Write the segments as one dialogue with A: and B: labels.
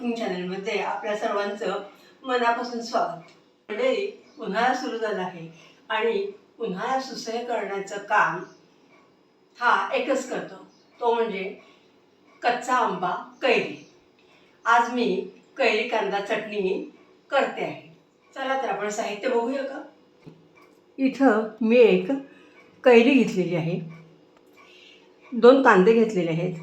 A: Cooking चॅनलमध्ये आपल्या सर्वांचं मनापासून स्वागत. मंडळी, उन्हाळा सुरू झाला आहे आणि उन्हाळा सुसह्य करण्याचं काम हा एकच करतो, तो म्हणजे कच्चा आंबा कैरी. आज मी कैरी कांदा चटणी करते आहे. चला तर आपण साहित्य बघूया का. इथं मी एक कैरी घेतलेली आहे, 2 कांदे घेतलेले आहेत,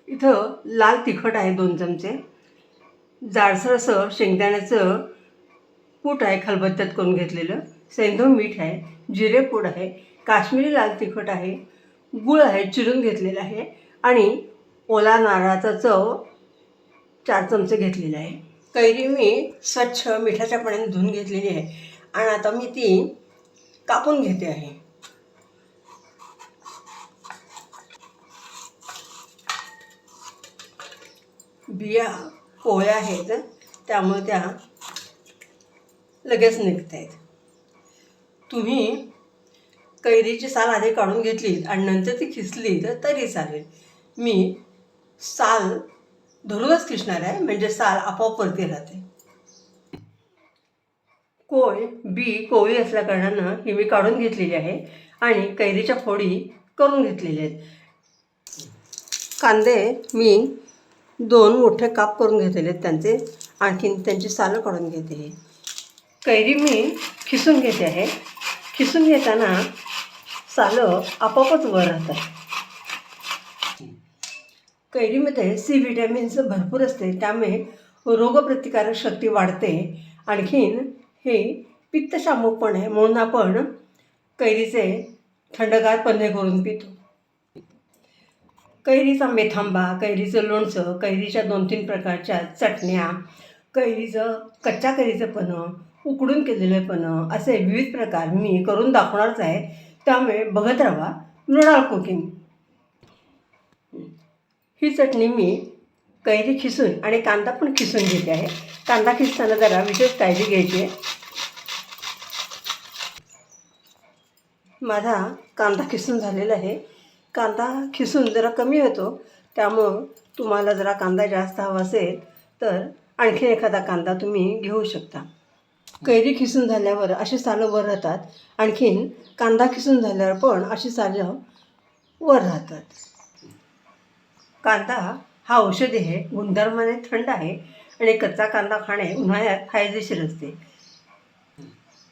A: इथं लाल तिखट आहे 2 चमचे, जाडसर असं शेंगदाण्याचं कूट आहे खलबत्त्यात करून घेतलेलं, सेंधव मीठ आहे, जिरेपूड आहे, काश्मीरी लाल तिखट आहे, गूळ आहे चिरून घेतलेला आहे आणि ओला नारळाचा चव 4 चमचे घेतलेला आहे. कैरी मी स्वच्छ मिठाच्या पाण्याने धुवून घेतलेली आहे आणि आता मी ती कापून घेते आहे. बिया कोवळ्या आहेत, त्यामुळे त्या लगेच निघत आहेत. तुम्ही कैरीची साल आधी काढून घेतली आणि नंतर ती खिसली तरी चालेल. मी साल धरूनच खिसणार आहे, म्हणजे साल आपोआप वरती राहते. बी कोवळी असल्याकारणानं ही मी काढून घेतलेली आहे आणि कैरीच्या फोडी करून घेतलेल्या आहेत. कांदे मी 2 मोठे काप करून घेतलेले आहेत त्यांचे, आणखीन त्यांची सालं काढून घेते आहे. कैरी मी खिसून घेते आहे. खिसून घेताना सालं आपोआपच वर राहतात. कैरीमध्ये सी व्हिटॅमिन्स भरपूर असते, त्यामुळे रोगप्रतिकारक शक्ती वाढते. आणखीन हे पित्तशामक पण आहे, म्हणून आपण कैरीचे थंडगार पन्हे करून पितो. कैरीचा मेथांबा, कैरीचं लोणचं, कैरीच्या 2-3 प्रकारच्या चटण्या, कच्च्या कैरीचं पन्हं, उकडून केलेलं पन्हं, असे विविध प्रकार मी करून दाखवणारच आहे. त्यामुळे बघत राहा मृणाल कुकिंग. ही चटणी मी कैरी खिसून आणि कांदा पण खिसून घेते आहे. कांदा खिसताना जरा विशेष काळजी घ्यायची आहे. माझा कांदा खिसून झालेला आहे. कांदा खिसून जरा कमी होतो, त्यामुळं तुम्हाला जरा कांदा जास्त हवा असेल तर आणखी एखादा कांदा तुम्ही घेऊ शकता. कैरी खिसून झाल्यावर अशी सालं वर राहतात, आणखीन कांदा खिसून झाल्यावर पण अशी सालं वर राहतात. कांदा हा औषधी आहे, गुणधर्माने थंड आहे आणि कच्चा कांदा खाणे उन्हाळ्यात फायदेशीर असते.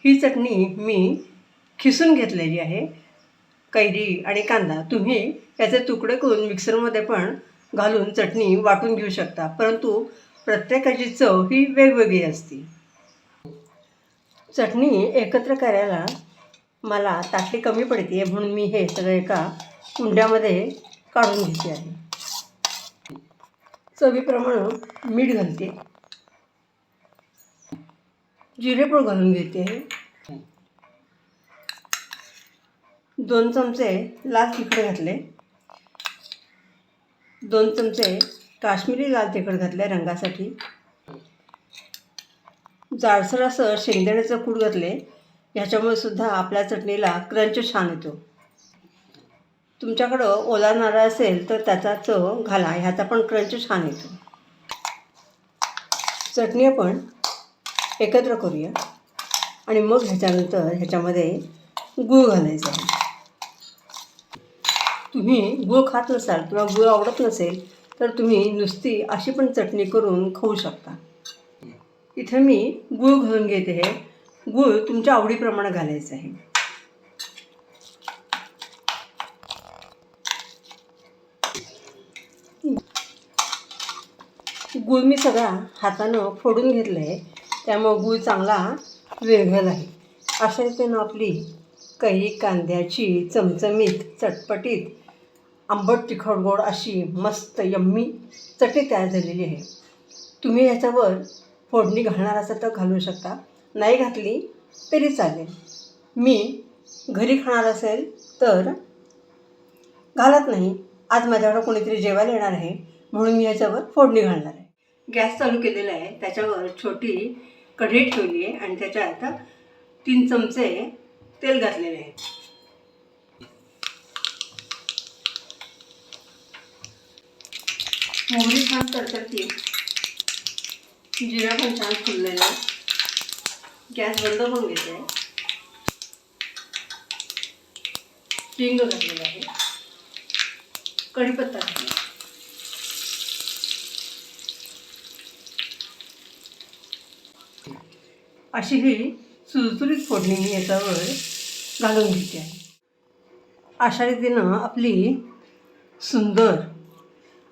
A: ही चटणी मी खिसून घेतलेली आहे. कैरी आणि कांदा तुम्ही याचे तुकडे करून मिक्सरमध्ये पण घालून चटणी वाटून घेऊ शकता, परंतु प्रत्येकाची चव ही वेगवेगळी असते. चटणी एकत्र करायला मला ताटली कमी पडते, म्हणून मी हे सगळं एका कुंड्यामध्ये काढून घेते आहे. चवीप्रमाणे मीठ घालते, जिरेपूड घालून घेते, 2 चमचे लाल तिखट घातले, 2 चमचे काश्मीरी लाल तिखट घातले रंगासाठी, जाडसर असं शेंगदाण्याचं कूट घातले. ह्याच्यामुळे सुद्धा आपल्या चटणीला क्रंच छान येतो. तुमच्याकडं ओला नारळ असेल तर त्याचा चव घाला, ह्याचा पण क्रंच छान येतो. चटणी आपण एकत्र करूया आणि मग ह्याच्यानंतर ह्याच्यामध्ये गूळ घालायचा आहे. तुम्ही गूळ खात नसाल किंवा गूळ आवडत नसेल तर तुम्ही नुसती अशी पण चटणी करून खाऊ शकता. इथे मी गूळ घालून घेते आहे. गूळ तुमच्या आवडीप्रमाणे घालायचं आहे. गूळ मी सगळा हातानं फोडून घेतला आहे, त्यामुळं गूळ चांगला विरघळला आहे. अशा रीतीनं आपली कैरी कांद्याची चमचमीत, चटपटीत, आंबट तिखट गोड अशी मस्त यम्मी चटणी तयार झालेली आहे. तुम्ही ह्याच्यावर फोडणी घालणार असाल तर घालू शकता, नाही घातली तरी चालेल. मी घरी खाणार असेल तर घालत नाही. आज माझ्याकडं कोणीतरी जेवायला येणार आहे, म्हणून मी ह्याच्यावर फोडणी घालणार आहे. गॅस चालू केलेला आहे, त्याच्यावर छोटी कढई ठेवली आहे आणि त्याच्यात 3 चमचे तेल घातलेले आहे. मोहरी छान तडतडते, जिरा पण छान फुललेला आहे. गॅस बंद करून घेते. हिंग घातलेला आहे, कढीपत्ता घातला. अशी ही सुरसुरीत फोडणी मी याच्यावर घालून घेते आहे. अशा रीतीनं आपली सुंदर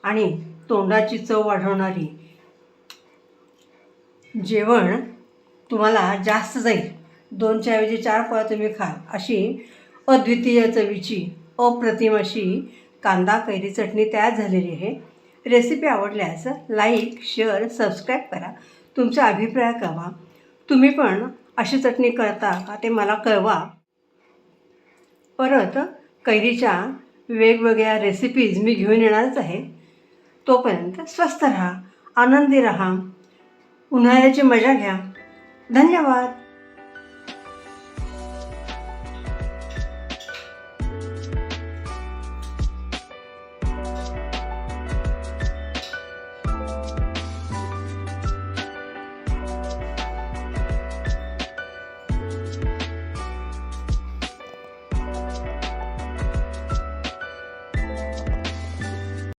A: आणि तोंडाची चव वाढवणारी जेवण तुम्हाला जास्त जाईल. 2च्या ऐवजी 4 पोळ्या तुम्ही खाल अशी अद्वितीय चवीची अप्रतिम अशी कांदा कैरी चटणी तयार झालेली आहे. रेसिपी आवडल्यास लाईक, शेअर, सबस्क्राईब करा. तुमचा अभिप्राय कळवा. तुम्ही पण अशी चटणी करता का ते मला कळवा. परत कैरीच्या वेगवेगळ्या रेसिपीज मी घेऊन येणारच आहे. तोपर्यंत स्वस्थ राहा, आनंदी राहा, उन्हाळ्याची मजा घ्या. धन्यवाद.